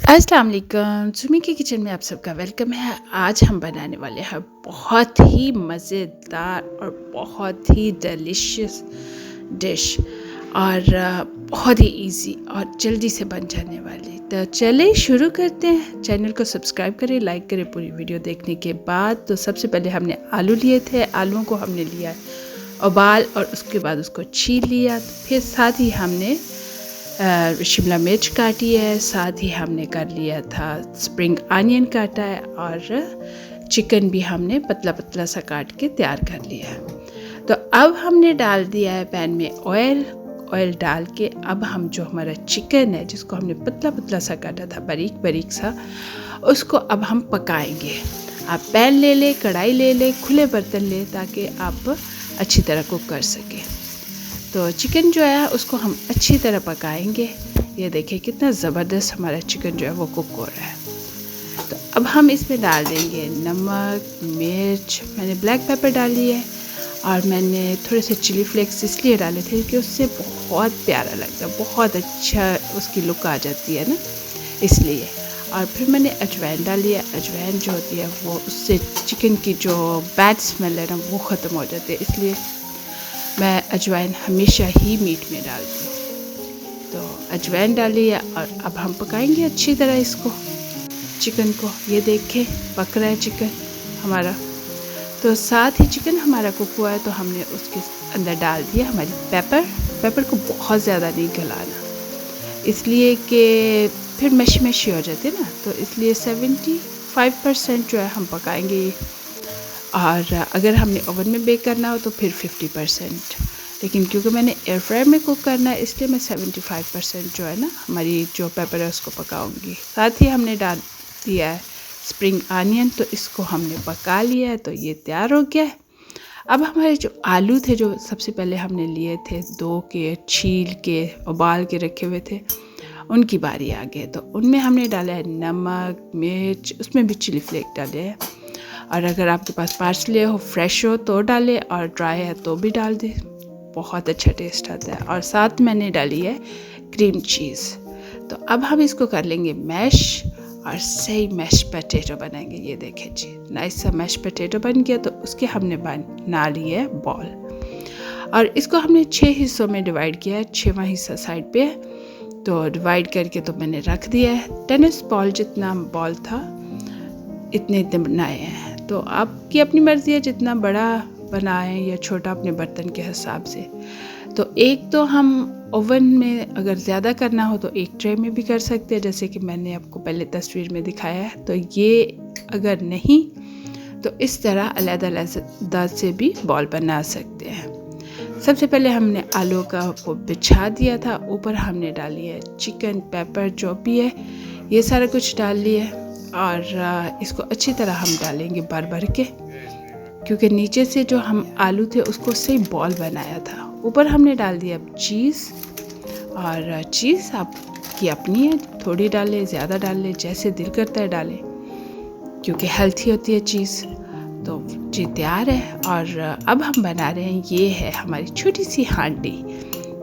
अस्सलाम वालेकुम, सुमी की किचन में आप सबका वेलकम है। आज हम बनाने वाले हैं बहुत ही मज़ेदार और बहुत ही डिलीशियस डिश और बहुत ही इजी और जल्दी से बन जाने वाली। तो चलिए शुरू करते हैं। चैनल को सब्सक्राइब करें, लाइक करें। पूरी वीडियो देखने के बाद तो सबसे पहले हमने आलू लिए थे। आलूओं को हमने लिया उबाल और उसके बाद उसको छील लिया। फिर साथ ही हमने शिमला मिर्च काटी है, साथ ही हमने कर लिया था स्प्रिंग अनियन काटा है और चिकन भी हमने पतला पतला सा काट के तैयार कर लिया है। तो अब हमने डाल दिया है पैन में ऑयल डाल के अब हम जो हमारा चिकन है जिसको हमने पतला पतला सा काटा था बारीक बारीक सा, उसको अब हम पकाएंगे। आप पैन ले लें, कढ़ाई ले लें, खुले बर्तन लें ताकि आप अच्छी तरह कुक कर सकें। तो चिकन जो है उसको हम अच्छी तरह पकाएंगे। ये देखिए कितना ज़बरदस्त हमारा चिकन जो है वो कुक हो रहा है। तो अब हम इसमें डाल देंगे नमक, मिर्च, मैंने ब्लैक पेपर डाली है और मैंने थोड़े से चिली फ्लेक्स इसलिए डाले थे कि उससे बहुत प्यारा लगता है, बहुत अच्छा उसकी लुक आ जाती है ना, इसलिए। और फिर मैंने अजवाइन डाली है। अजवाइन जो होती है वो उससे चिकन की जो बैड स्मेल है ना वो ख़त्म हो जाती है, इसलिए मैं अजवाइन हमेशा ही मीट में डालती हूँ। तो अजवाइन डाली है और अब हम पकाएंगे अच्छी तरह इसको, चिकन को। ये देखें पक रहा है चिकन हमारा। तो साथ ही चिकन हमारा कुक हुआ है तो हमने उसके अंदर डाल दिया हमारी पेपर को बहुत ज़्यादा नहीं गलाना, इसलिए कि फिर मशी हो जाते ना, तो इसलिए 75% जो है हम पकाएंगे। और अगर हमने ओवन में बेक करना हो तो फिर 50%, लेकिन क्योंकि मैंने एयर फ्रायर में कुक करना है इसलिए मैं 75% जो है ना हमारी जो पेपर है उसको पकाऊंगी। साथ ही हमने डाल दिया है स्प्रिंग अनियन, तो इसको हमने पका लिया है। तो ये तैयार हो गया है। अब हमारे जो आलू थे जो सबसे पहले हमने लिए थे, धो के छील के उबाल के रखे हुए थे, उनकी बारी आ गई। तो उनमें हमने डाला है नमक, मिर्च, उसमें भी चिली फ्लेक्स डाले हैं। और अगर आपके पास पार्सले हो, फ्रेश हो तो डालें, और ड्राई है तो भी डाल दें, बहुत अच्छा टेस्ट आता है। और साथ मैंने डाली है क्रीम चीज़। तो अब हम इसको कर लेंगे मैश और सही मैश पोटैटो बनाएंगे। ये देखें जी, नाइस सा मैश पोटैटो बन गया। तो उसके हमने बना लिए है बॉल और इसको हमने 6 हिस्सों में डिवाइड किया है। 6वां हिस्सा साइड पे है, तो डिवाइड करके तो मैंने रख दिया है। टेनिस बॉल जितना बॉल था इतने बनाए हैं। तो आपकी अपनी मर्ज़ी है जितना बड़ा बनाएं या छोटा अपने बर्तन के हिसाब से। तो एक तो हम ओवन में अगर ज़्यादा करना हो तो एक ट्रे में भी कर सकते हैं, जैसे कि मैंने आपको पहले तस्वीर में दिखाया है। तो ये अगर नहीं तो इस तरह अलग-अलग से भी बॉल बना सकते हैं। सबसे पहले हमने आलू का वो बिछा दिया था, ऊपर हमने डाली है चिकन, पेपर जो भी है ये सारा कुछ डाल लिया और इसको अच्छी तरह हम डालेंगे भर भर के, क्योंकि नीचे से जो हम आलू थे उसको सही बॉल बनाया था। ऊपर हमने डाल दिया चीज़, और चीज़ आपकी अपनी है, थोड़ी डालें, ज़्यादा डालें, जैसे दिल करता है डालें, क्योंकि हेल्थी होती है चीज़। तो जी तैयार है। और अब हम बना रहे हैं, ये है हमारी छोटी सी हांडी।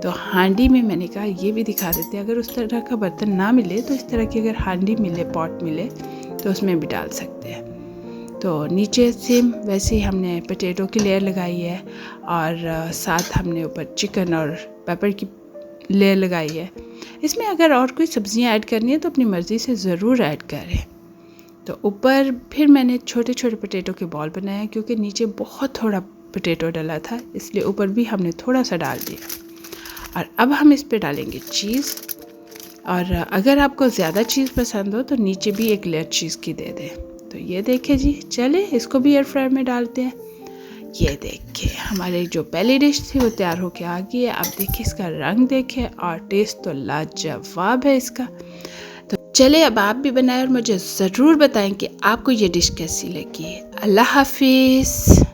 तो हांडी में मैंने कहा ये भी दिखा देते हैं, अगर उस तरह का बर्तन ना मिले तो इस तरह की अगर हांडी मिले, पॉट मिले तो उसमें भी डाल सकते हैं। तो नीचे सेम वैसे ही हमने पोटैटो की लेयर लगाई है और साथ हमने ऊपर चिकन और पेपर की लेयर लगाई है। इसमें अगर और कोई सब्ज़ियाँ ऐड करनी है तो अपनी मर्ज़ी से ज़रूर ऐड करें। तो ऊपर फिर मैंने छोटे छोटे पोटैटो के बॉल बनाए, क्योंकि नीचे बहुत थोड़ा पोटैटो डाला था, इसलिए ऊपर भी हमने थोड़ा सा डाल दिया। और अब हम इस पर डालेंगे चीज़, और अगर आपको ज़्यादा चीज़ पसंद हो तो नीचे भी एक लेयर चीज़ की दे दें। तो ये देखें जी, चले इसको भी एयर फ्रायर में डालते हैं। ये देखिए हमारी जो पहली डिश थी वो तैयार होके आ गई है। अब देखिए इसका रंग देखें और टेस्ट तो लाजवाब है इसका। तो चले अब आप भी बनाएं और मुझे ज़रूर बताएं कि आपको ये डिश कैसी लगी। अल्लाह हाफिज़।